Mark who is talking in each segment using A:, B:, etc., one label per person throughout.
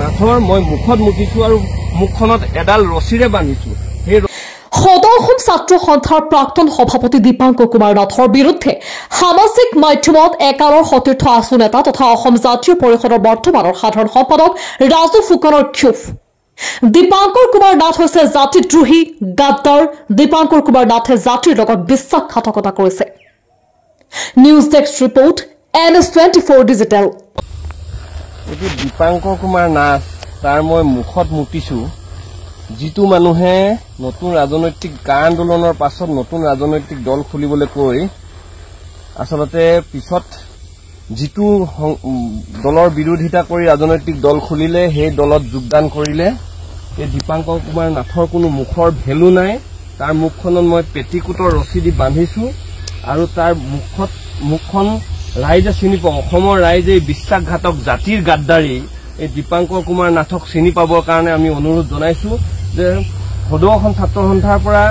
A: নাথৰ মই মুখত মুতিছো আৰু মুখখনত এডাল ৰছীৰে বান্ধিছো।
B: সদৌ ছাত্ৰ সন্থাৰ প্ৰাক্তন সভাপতি দীপাংকৰ কুমাৰ নাথৰ বিৰুদ্ধে সামাজিক মাধ্যমত একালৰ সতীৰ্থ আছু নেতা তথা অসম জাতীয় পৰিষদৰ বৰ্তমানৰ সাধাৰণ সম্পাদক ৰাজু ফুকনৰ ক্ষোভ। দীপাংকৰ কুমাৰ নাথ হৈছে জাতিদ্ৰোহী গাদ্দাৰ। দীপাংকৰ কুমাৰ নাথে জাতিৰ লগত বিশ্বাসঘাতকতা কৰিছে। News desk report NS24 digital.
A: Dipankar Kumar Nath তাৰ মই মুখত মুতিছো, যিটো মানুহে নতুন ৰাজনৈতিক আন্দোলনৰ পাছত নতুন ৰাজনৈতিক দল খুলিবলৈ কৈ আচলতে পিছত যিটো দলৰ বিৰোধিতা কৰি ৰাজনৈতিক দল খুলিলে, সেই দলত যোগদান কৰিলে। এই দীপাংকৰ কুমাৰ নাথৰ কোনো মুখৰ ভেলু নাই। তাৰ মুখখনত মই পেটিকোটৰ ৰছী দি বান্ধিছো আৰু তাৰ মুখখন ৰাইজে চিনি পাওঁ। অসমৰ ৰাইজে বিশ্বাসঘাতক জাতিৰ গাদ্দাৰী এই দীপাংকৰ কুমাৰ নাথক চিনি পাবৰ কাৰণে আমি অনুৰোধ জনাইছো যে সদৌ অসম ছাত্ৰ সন্থাৰ পৰা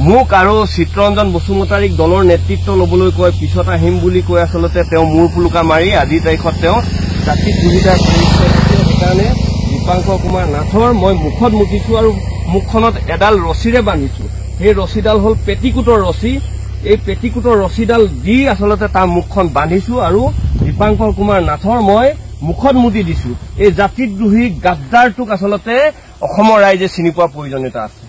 A: মোক আৰু চিত্ৰৰঞ্জন বসুমতাৰীক দলৰ নেতৃত্ব লবলৈ কৈ পিছত আহিম বুলি কৈ আচলতে তেওঁ মূৰ ফুলুকা মাৰি আজিৰ তাৰিখত তেওঁ জাতিক দুহিতা কৰিছে। সেইকাৰণে দীপাংকৰ কুমাৰ নাথৰ মই মুখত মুতিছো আৰু মুখখনত এডাল ৰছীৰে বান্ধিছো। সেই ৰছীডাল হ'ল পেটিকোটৰ ৰছী। এই পেটিকোটৰ ৰছীডাল দি আচলতে তাৰ মুখখন বান্ধিছো আৰু দীপাংকৰ কুমাৰ নাথৰ মই মুখত মুতি দিছো। এই জাতিদ্ৰোহী গাদ্দাৰটোক আচলতে অসমৰ ৰাইজে চিনি পোৱাৰ প্ৰয়োজনীয়তা আছে।